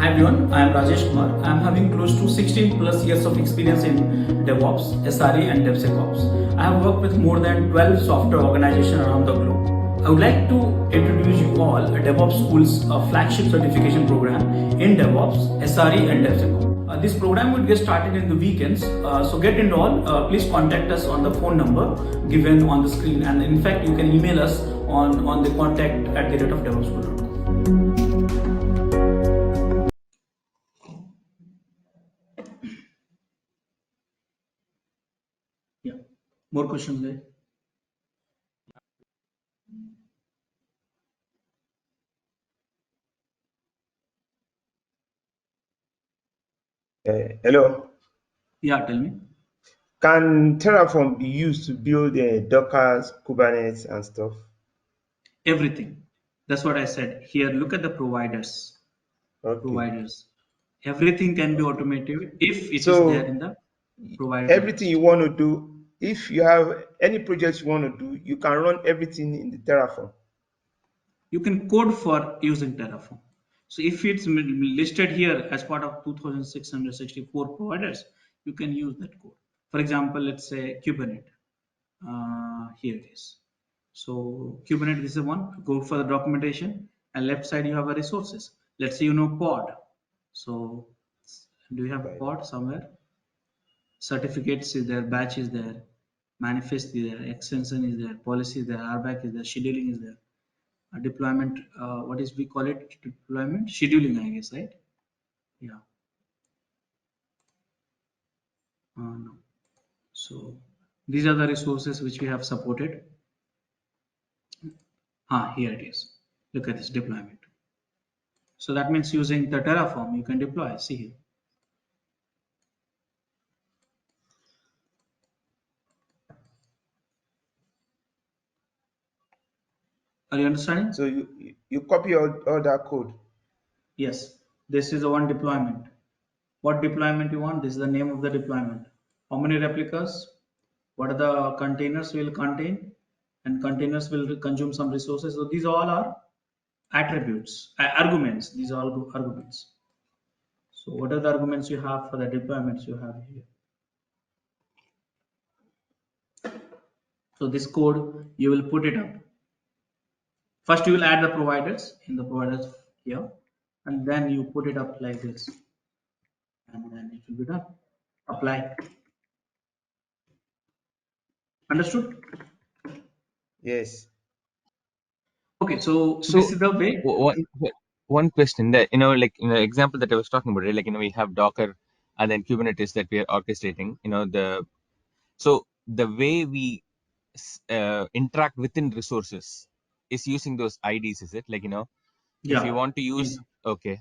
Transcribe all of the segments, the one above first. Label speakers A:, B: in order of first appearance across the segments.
A: Hi everyone, I am Rajesh Kumar. I am having close to 16 plus years of experience in Devops, SRE and DevSecOps. I have worked with more than 12 software organizations around the globe. I would like to introduce you all a Devops School's flagship certification program in Devops, SRE and DevSecOps. This program will get started in the weekends, so get enrolled. Please contact us on the phone number given on the screen, and in fact you can email us on the contact at the rate of devopsschool.com. Yeah. More questions there?
B: Hello.
A: Yeah, tell me.
B: Can Terraform be used to build Docker, Kubernetes, and stuff?
A: Everything. That's what I said. Here, look at the providers.
B: Okay.
A: Everything can be
B: Okay.
A: automated if it is there in
B: So
A: the provider
B: everything
A: list.
B: you want to do, if you have any project you want to do, you can run everything in the Terraform.
A: You can code for using Terraform. So if it's listed here as part of 2664 providers, you can use that code. For example, let's say Kubernetes. Here it is. So Kubernetes is the one. Go for the documentation, and left side you have a resources. Let's say you know pod. So do you have
B: Right.
A: pod somewhere? Certificates is there, batch is there, manifest is there, extension is there, policy is there, RBAC is there, scheduling is there. Deployment, what is we call it? Deployment scheduling, I guess, right? Yeah. No. So these are the resources which we have supported. Here it is. Look at this deployment. So that means using the Terraform, you can deploy. See here. Are you understanding?
B: So you copy all that code.
A: Yes. This is the one deployment. What deployment you want? This is the name of the deployment. How many replicas? What are the containers will contain? And containers will consume some resources. So these all are attributes, arguments. These are all arguments. So what are the arguments you have for the deployments you have here? So this code, you will put it up. First, you will add the providers in the providers here, and then you put it up like this, and then it will be done. Apply. Understood?
B: Yes.
A: Okay, so
C: So
A: this is the way.
C: one question that like in the example that I was talking about, right? Like we have Docker and then Kubernetes that we are orchestrating. So the way we interact within resources is using those IDs. Is it like if you
A: Yeah,
C: want to use okay,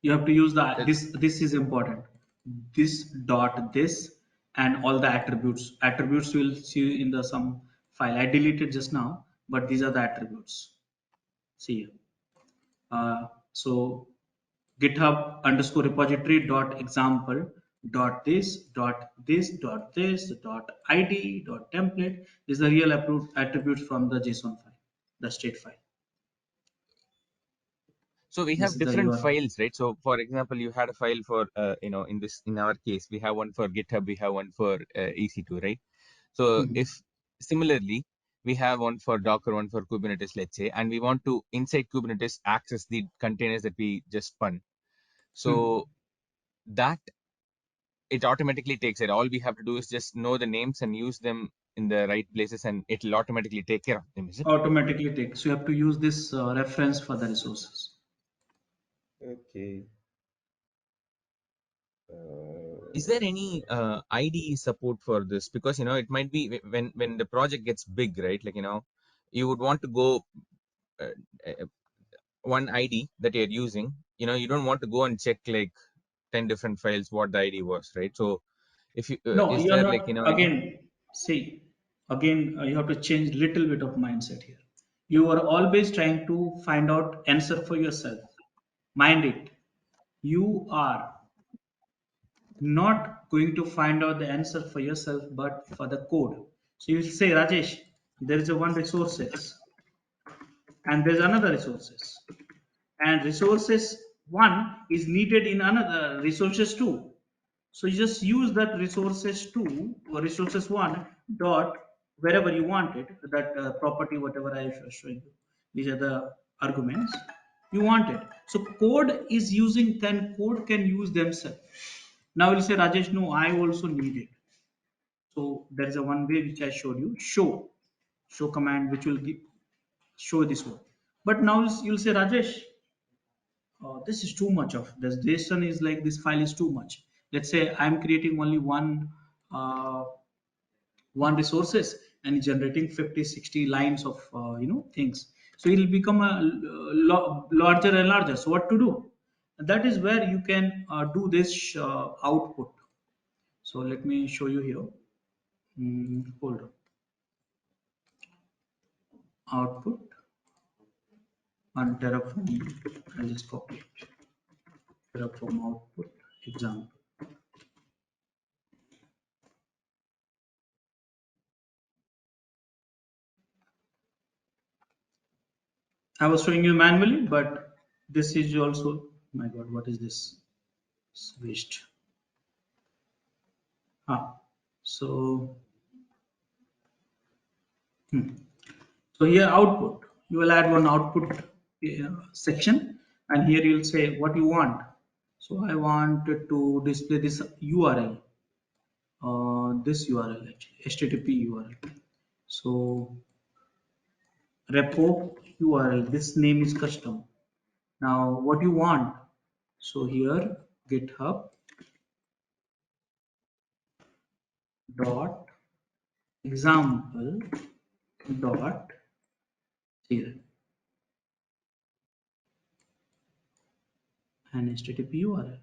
A: you have to use the
C: uh,
A: this is important. This dot this and all the attributes. Attributes will see in the some file. I deleted just now, but these are the attributes. See here. So GitHub underscore repository dot example dot this dot id dot template is the real attributes from the JSON file, the state file.
C: so we
A: This
C: have
A: is the
C: different
A: URL.
C: files, right? So for example, you had a file for in our case we have one for GitHub, we have one for EC2, right? So
A: Mhm.
C: if similarly, we have one for Docker, one for Kubernetes, let's say, and we want to inside Kubernetes access the containers that we just spun.
A: Mhm.
C: So that it automatically takes it. All we have to do is just know the names and use them in the right places, and it'll automatically take care of them. Is it?
A: Automatically take. So you have to use this reference for the resources.
B: Okay.
C: Is there any IDE support for this? Because it might be when the project gets big, right? Like you would want to go uh, uh, one ID that you're using. You don't want to go and check like 10 different files what the ID was, right? So if you
A: No,
C: is
A: you are
C: there like
A: not.
C: any
A: Again, see, again, you have to change little bit of mindset here. You are always trying to find out answer for yourself. Mind it. You are not going to find out the answer for yourself, but for the code. So you say, Rajesh, there is a one resources, and there's another resources, and resources one is needed in another resources two. So you just use that resources two or resources one dot wherever you want it, that property, whatever I was showing you. These are the arguments you want it. So code can use themselves. Now you'll say, Rajesh, no, I also need it. So there is a one way which I showed you, show command, which will show this one. But now you'll say, Rajesh, this is too much of this. JSON is like this file is too much. Let's say I'm creating only uh, one resources and generating 50, 60 lines of things. So it will become a larger and larger. So what to do? That is where you can do this output. So let me show you here. Hold on. Output on Terraform. I'll just copy it. Terraform output example. I was showing you manually, but this is also, my God, what is this? Switched. So, so here output, you will add one output section, and here you'll say what you want. So I want to display this URL, this URL actually, HTTP URL. So repo URL, this name is custom. Now what you want? So here GitHub dot example dot here and HTTP URL.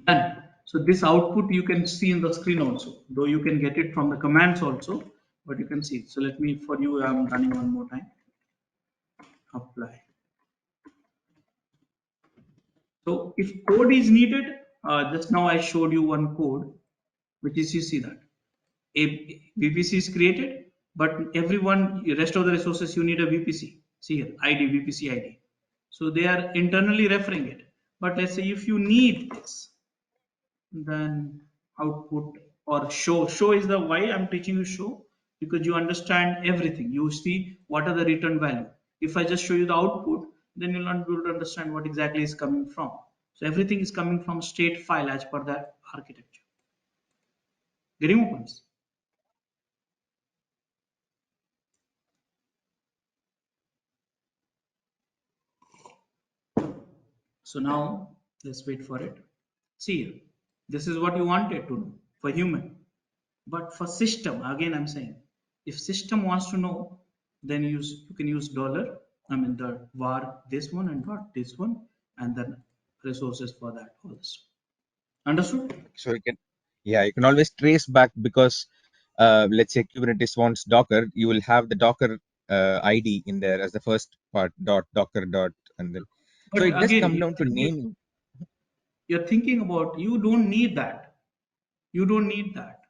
A: Done. So this output you can see in the screen also, though you can get it from the commands also, but you can see it. So let me, for you, I'm running one more time. Apply. So if code is needed, just now I showed you one code, which is, you see that a VPC is created, but everyone, rest of the resources, you need a VPC. See here, ID, VPC ID. So they are internally referring it. But let's say if you need this, then output or show is the why I'm teaching you show, because you understand everything. You see what are the return value. If I just show you the output, then you'll not be able to understand what exactly is coming from. So everything is coming from state file as per the architecture. Getting my points? So now let's wait for it. See here, this is what you wanted to know for human. But for system, again I'm saying, if system wants to know, then you can use dollar. I mean the var this one and var this one, and then resources for that also. Understood?
C: So you can, yeah, you can always trace back because let's say Kubernetes wants Docker, you will have the Docker ID in there as the first part, dot Docker dot, and then so
A: But
C: it does
A: again,
C: come down to naming.
A: you're thinking about, you don't need that. You don't need that.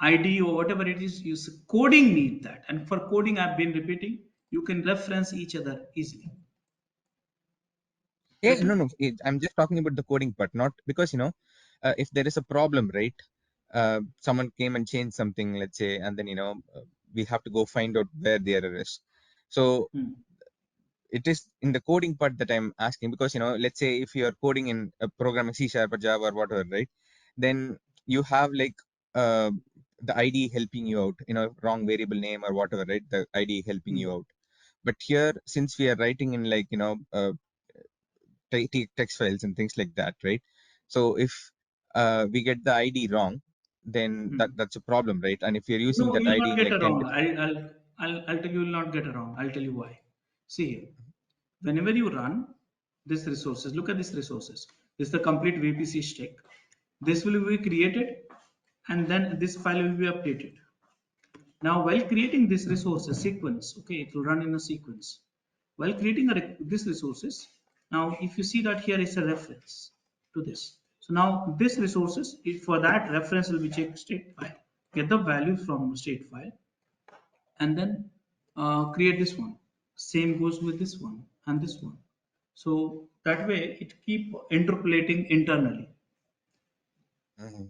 A: ID or whatever it is, you coding need that. And for coding, I've been repeating, you can reference each other easily.
C: Yeah,
A: Get
C: no,
A: it?
C: no, I'm just talking about the coding part, not because if there is a problem, right? Someone came and changed something, let's say, and then we have to go find out where the error is. So
A: Hmm.
C: it is in the coding part that I'm asking because let's say if you are coding in a programming C# or Java or whatever, right? Then you have like the ID helping you out, wrong variable name or whatever, right? The ID helping
A: Hmm.
C: you out. But here, since we are writing in like text files and things like that, right? So if we get the ID wrong, then
A: Hmm.
C: that's a problem, right? And if you're using
A: No,
C: that
A: you'll
C: ID
A: not
C: in
A: get
C: like 10
A: around.
C: different,
A: I'll tell you, you'll not get around. I'll tell you why. See here, whenever you run this resources, look at these resources. This is the complete VPC stack. This will be created, and then this file will be updated. Now, while creating this resources sequence, okay, it will run in a sequence. While creating this resources, now if you see that here is a reference to this. So now this resources, if for that reference will be check state file, get the value from state file, and then create this one. Same goes with this one, and this one. So that way it keep interpolating internally.
C: Mhm.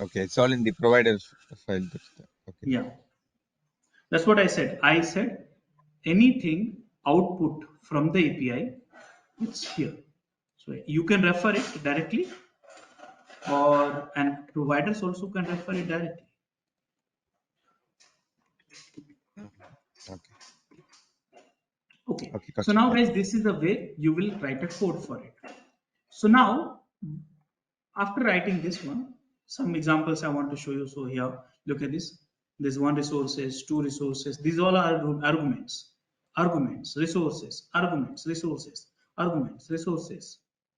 C: Okay, it's all in the provider file. Okay.
A: Yeah, that's what I said. I said anything output from the API, it's here. So you can refer it directly, or and providers also can refer it directly.
C: Mhm. Okay.
A: Okay.
C: Okay,
A: So
C: Kaushik.
A: now
C: Yeah.
A: guys, this is the way you will write a code for it. So now after writing this one, some examples I want to show you. So here, look at this. There's one resources, two resources. These all are arguments, resources, arguments, resources,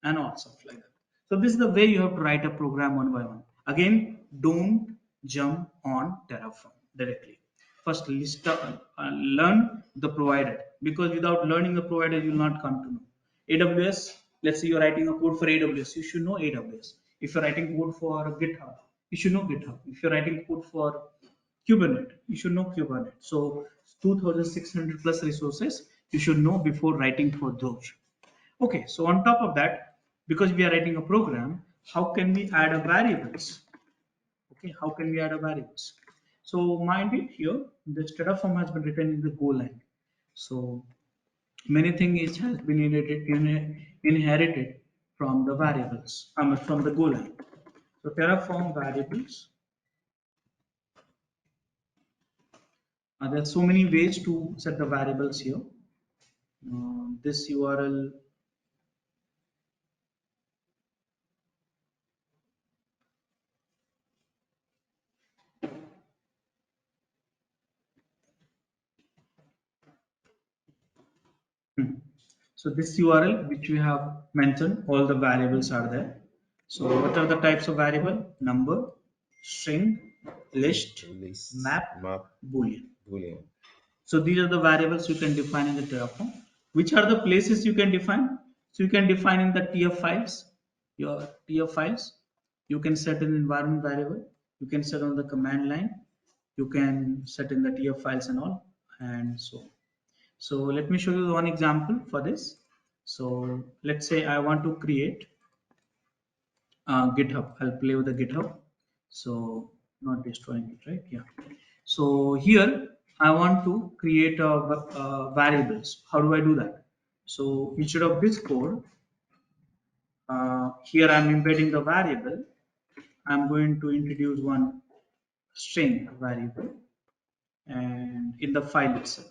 A: and all stuff like that. So this is the way you have to write a program one by one. Again, don't jump on Terraform directly. First, learn the provider, because without learning the provider, you will not come to know. AWS, let's say you're writing a code for AWS, you should know AWS. If you're writing code for GitHub, you should know GitHub. If you're writing code for Kubernetes, you should know Kubernetes. So 2600 plus resources you should know before writing for those. Okay, so on top of that, because we are writing a program, how can we add a variables? Okay, how can we add a variables? So mind it here, this Terraform has been written in the Golang. So many things has been inherited from the variables, from the Golang. So Terraform variables. There are so many ways to set the variables here. This URL. Hmm. So this URL which we have mentioned, all the variables are there. So what are the types of variable? Number, string, list,
B: List,
A: map,
B: map,
A: boolean.
B: boolean.
A: So these are the variables you can define in the Terraform. Which are the places you can define? So you can define in the TF files, your TF files. You can set an environment variable. You can set on the command line. You can set in the TF files and all, and so on. So let me show you one example for this. So let's say I want to create GitHub. I'll play with the GitHub. So not destroying it, right? Yeah. So here I want to create variables. How do I do that? So instead of this code, here I'm embedding the variable. I'm going to introduce one string variable and in the file itself.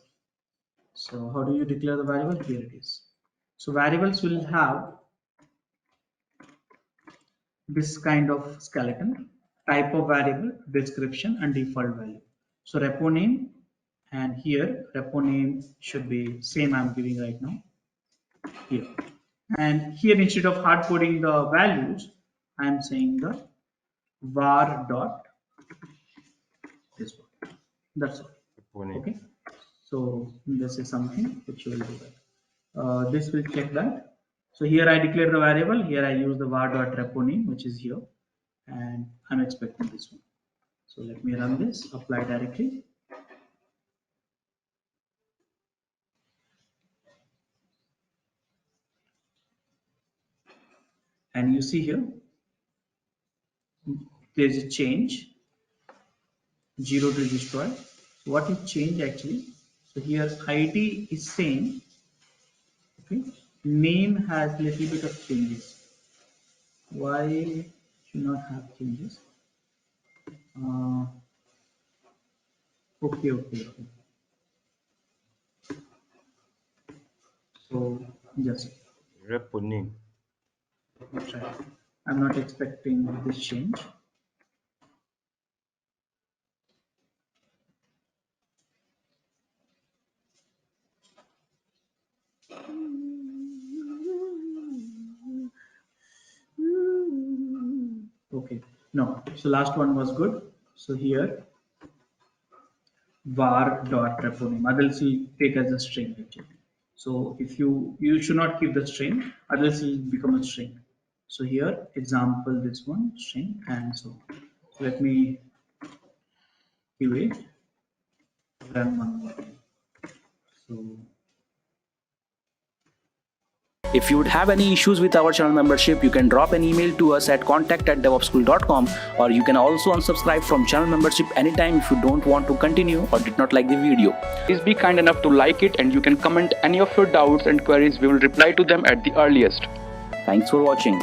A: So how do you declare the variable? Here it is. So variables will have this kind of skeleton, type of variable, description, and default value. So repo name, and here repo name should be same I'm giving right now here. And here instead of hard coding the values, I'm saying the var dot this one. That's all.
B: Opponent.
A: Okay. So this is something which you will do that. This will check that. So here I declare the variable. Here I use the var dot repo name, which is here, and I'm expecting this one. So let me run this, apply directly. And you see here, there's a change, 0 to destroy. What is change actually? So here ID is same, okay? Name has little bit of changes. Why should not have changes? Uh, okay. So just
B: Repo name.
A: try. I'm not expecting this change. Okay, no. So last one was good. So here var dot repo name, otherwise will take as a string actually. So if you should not keep the string, otherwise it will become a string. So here example this one string and so on. So let me give it run one more time. So
D: If you would have any issues with our channel membership, you can drop an email to us at contact@devopsschool.com, or you can also unsubscribe from channel membership anytime if you don't want to continue or did not like the video. Please be kind enough to like it, and you can comment any of your doubts and queries. We will reply to them at the earliest. Thanks for watching.